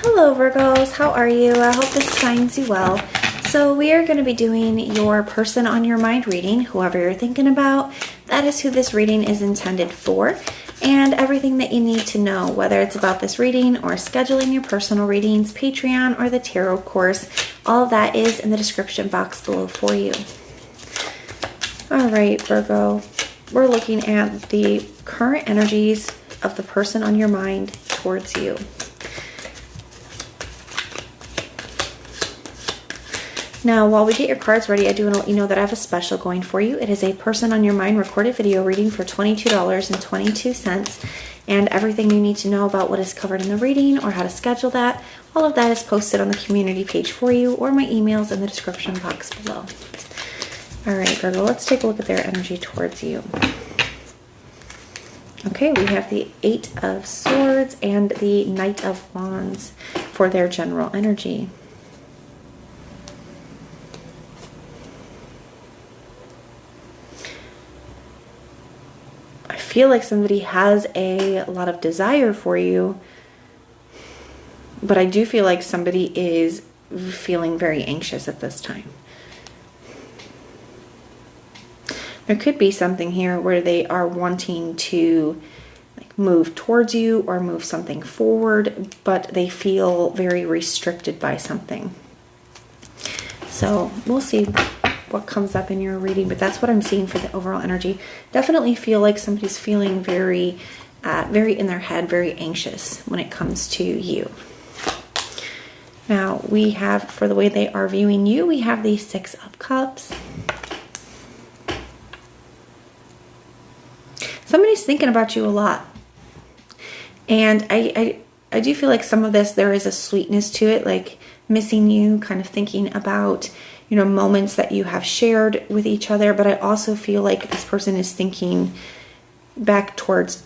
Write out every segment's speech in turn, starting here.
Hello Virgos, how are you? I hope this finds you well. So we are going to be doing your person on your mind reading, whoever you're thinking about. That is who this reading is intended for. And everything that you need to know, whether it's about this reading or scheduling your personal readings, Patreon, or the tarot course, all of that is in the description box below for you. All right, Virgo, we're looking at the current energies of the person on your mind towards you. Now, while we get your cards ready, I do want to let you know that I have a special going for you. It is a person on your mind recorded video reading for $22.22. And everything you need to know about what is covered in the reading or how to schedule that, all of that is posted on the community page for you, or my emails in the description box below. All right, Virgo, let's take a look at their energy towards you. Okay, we have the Eight of Swords and the Knight of Wands for their general energy. I feel like somebody has a lot of desire for you, but I do feel like somebody is feeling very anxious at this time. There could be something here where they are wanting to move towards you or move something forward, but they feel very restricted by something. So we'll see what comes up in your reading, but that's what I'm seeing for the overall energy. Definitely feel like somebody's feeling very in their head, very anxious when it comes to you. Now we have, for the way they are viewing you, we have the Six of Cups. Somebody's thinking about you a lot. And I do feel like some of this, there is a sweetness to it, like missing you, kind of thinking about, you know, moments that you have shared with each other. But I also feel like this person is thinking back towards,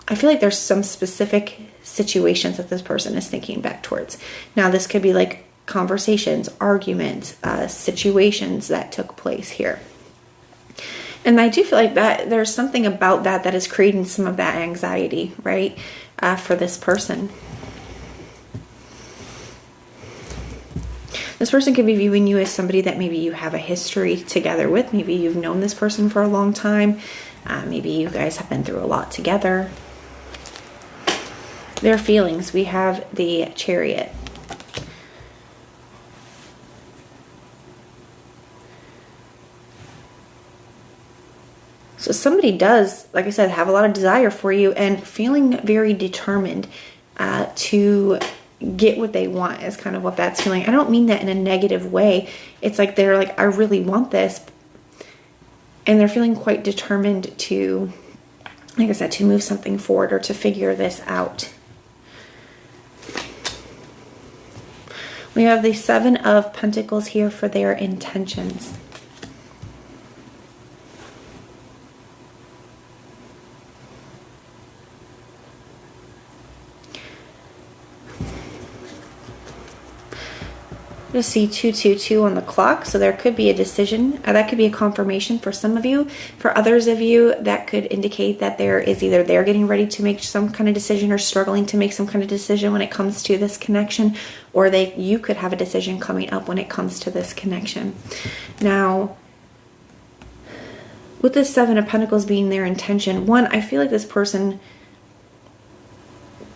I feel like there's some specific situations that this person is thinking back towards. Now, this could be like conversations, arguments, situations that took place here. And I do feel like that there's something about that that is creating some of that anxiety, right, for this person. This person could be viewing you as somebody that maybe you have a history together with. Maybe you've known this person for a long time. Maybe you guys have been through a lot together. Their feelings. We have the Chariot. So somebody does, like I said, have a lot of desire for you and feeling very determined to get what they want is kind of what that's feeling. I don't mean that in a negative way. It's like they're like, I really want this. And they're feeling quite determined to, like I said, to move something forward or to figure this out. We have the Seven of Pentacles here for their intentions. Just see 222 on the clock, so there could be a decision. That could be a confirmation for some of you. For others of you, that could indicate that there is either they're getting ready to make some kind of decision or struggling to make some kind of decision when it comes to this connection, or you could have a decision coming up when it comes to this connection. Now, with the Seven of Pentacles being their intention, one, I feel like this person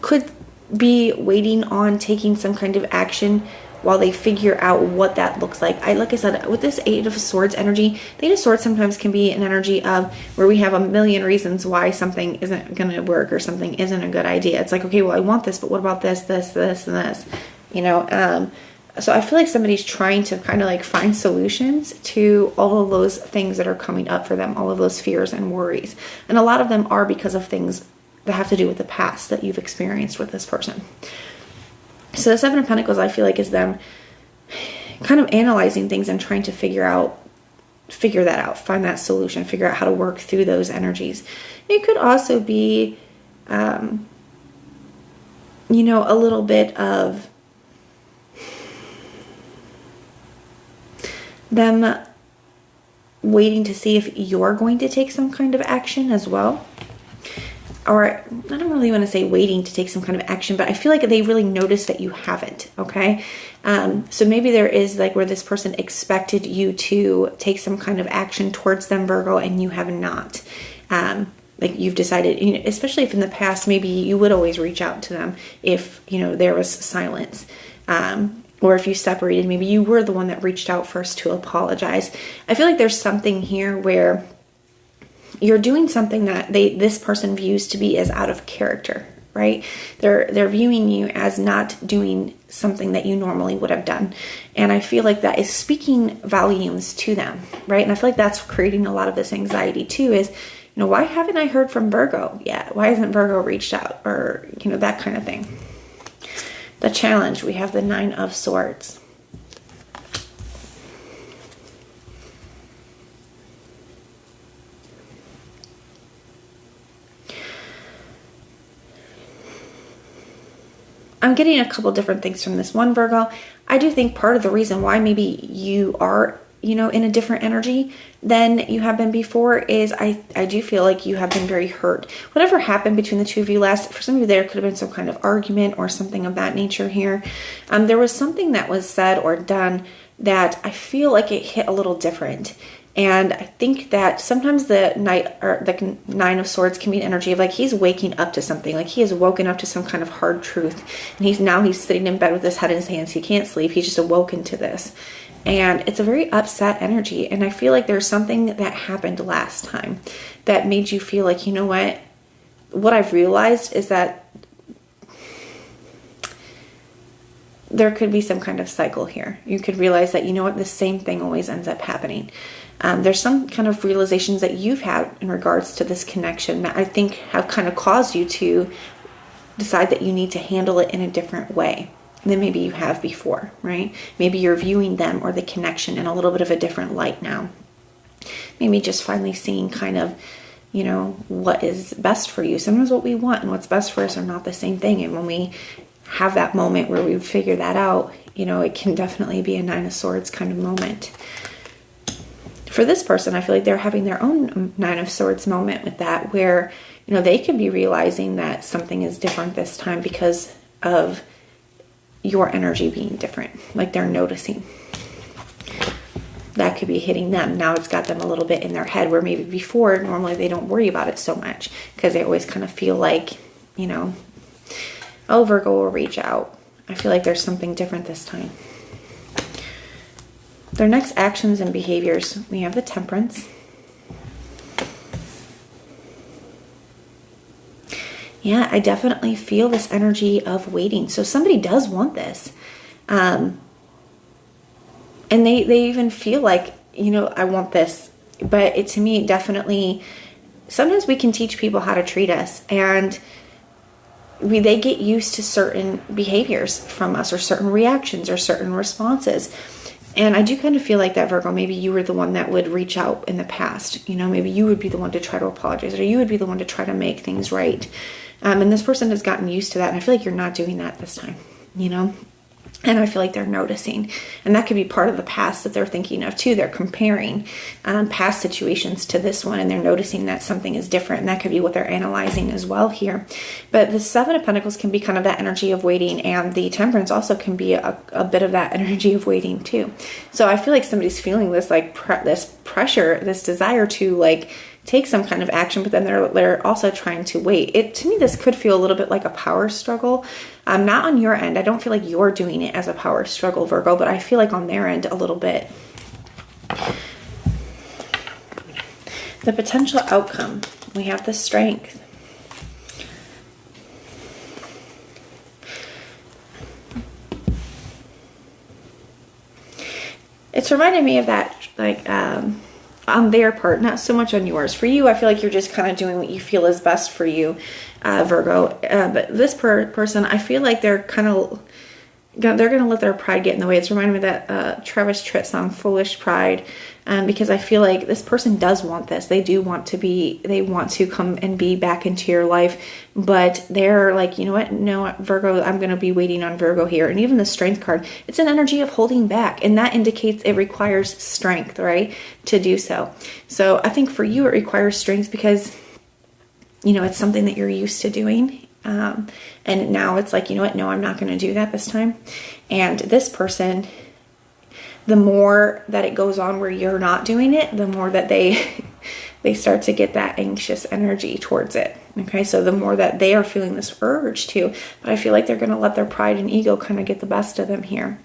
could be waiting on taking some kind of action while they figure out what that looks like. Like I said, with this Eight of Swords energy, the Eight of Swords sometimes can be an energy of where we have a million reasons why something isn't going to work or something isn't a good idea. It's like, okay, well, I want this, but what about this, this, this, and this? You know, so I feel like somebody's trying to kind of like find solutions to all of those things that are coming up for them, all of those fears and worries. And a lot of them are because of things that have to do with the past that you've experienced with this person. So the Seven of Pentacles, I feel like, is them kind of analyzing things and trying to figure that out, find that solution, figure out how to work through those energies. It could also be, you know, a little bit of them waiting to see if you're going to take some kind of action as well. or I don't really want to say waiting to take some kind of action, but I feel like they really notice that you haven't, okay? So maybe there is like where this person expected you to take some kind of action towards them, Virgo, and you have not. Like you've decided, you know, especially if in the past, maybe you would always reach out to them if, you know, there was silence. Or if you separated, maybe you were the one that reached out first to apologize. I feel like there's something here where you're doing something that this person views to be as out of character, right? They're viewing you as not doing something that you normally would have done. And I feel like that is speaking volumes to them, right? And I feel like that's creating a lot of this anxiety too, is, you know, why haven't I heard from Virgo yet? Why hasn't Virgo reached out? Or, you know, that kind of thing. The challenge, we have the 9 of Swords. I'm getting a couple different things from this one, Virgo. I do think part of the reason why maybe you are, you know, in a different energy than you have been before is I do feel like you have been very hurt. Whatever happened between the two of you last, for some of you there could have been some kind of argument or something of that nature here. There was something that was said or done that I feel like it hit a little different. And I think that sometimes the 9 of Swords can be an energy of like he's waking up to something, like he has woken up to some kind of hard truth, and he's sitting in bed with his head in his hands. He can't sleep. He's just awoken to this, and it's a very upset energy. And I feel like there's something that happened last time that made you feel like, you know what I've realized is that there could be some kind of cycle here. You could realize that, you know what, the same thing always ends up happening. There's some kind of realizations that you've had in regards to this connection that I think have kind of caused you to decide that you need to handle it in a different way than maybe you have before, right? Maybe you're viewing them or the connection in a little bit of a different light now. Maybe just finally seeing kind of, you know, what is best for you. Sometimes what we want and what's best for us are not the same thing. And when we have that moment where we figure that out, you know, it can definitely be a 9 of Swords kind of moment. For this person, I feel like they're having their own 9 of Swords moment with that, where, you know, they could be realizing that something is different this time because of your energy being different. Like they're noticing. That could be hitting them. Now it's got them a little bit in their head where maybe before, normally they don't worry about it so much because they always kind of feel like, you know, oh, Virgo will reach out. I feel like there's something different this time. Their next actions and behaviors, we have the Temperance. Yeah, I definitely feel this energy of waiting. So somebody does want this. And they even feel like, you know, I want this. But to me, definitely, sometimes we can teach people how to treat us. And they get used to certain behaviors from us or certain reactions or certain responses. And I do kind of feel like that, Virgo, maybe you were the one that would reach out in the past. You know, maybe you would be the one to try to apologize, or you would be the one to try to make things right. And this person has gotten used to that. And I feel like you're not doing that this time, you know? And I feel like they're noticing. And that could be part of the past that they're thinking of too. They're comparing past situations to this one, and they're noticing that something is different. And that could be what they're analyzing as well here. But the 7 of Pentacles can be kind of that energy of waiting. And the Temperance also can be a bit of that energy of waiting too. So I feel like somebody's feeling this like this pressure, this desire to like take some kind of action, but then they're also trying to wait. To me, this could feel a little bit like a power struggle. Not on your end. I don't feel like you're doing it as a power struggle, Virgo, but I feel like on their end a little bit. The potential outcome. We have the Strength. It's reminding me of that, like, on their part, not so much on yours. For you, I feel like you're just kind of doing what you feel is best for you, Virgo. But this person, I feel like they're kind of, they're going to let their pride get in the way. It's reminding me of that Travis Tritt song, Foolish Pride, because I feel like this person does want this. They want to come and be back into your life, but they're like, you know what? No, Virgo, I'm going to be waiting on Virgo here. And even the Strength card, it's an energy of holding back, and that indicates it requires strength, right, to do so. So I think for you, it requires strength because it's something that you're used to doing. And now it's like, you know what? No, I'm not going to do that this time. And this person, the more that it goes on where you're not doing it, the more that they start to get that anxious energy towards it. Okay, so the more that they are feeling this urge to, but I feel like they're going to let their pride and ego kind of get the best of them here,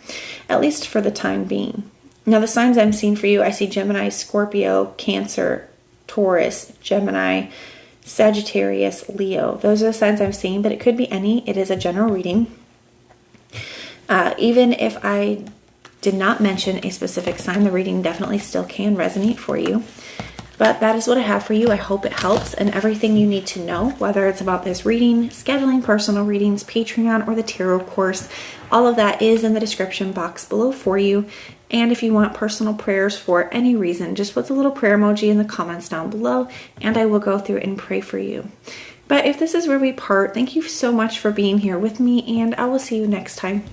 at least for the time being. Now, the signs I'm seeing for you, I see Gemini, Scorpio, Cancer, Taurus, Gemini, Sagittarius, Leo. Those are the signs I'm seeing, but it could be any. It is a general reading. Even if I did not mention a specific sign, the reading definitely still can resonate for you. But that is what I have for you. I hope it helps, and everything you need to know, whether it's about this reading, scheduling personal readings, Patreon, or the tarot course, all of that is in the description box below for you. And if you want personal prayers for any reason, just put the little prayer emoji in the comments down below, and I will go through and pray for you. But if this is where we part, thank you so much for being here with me, and I will see you next time.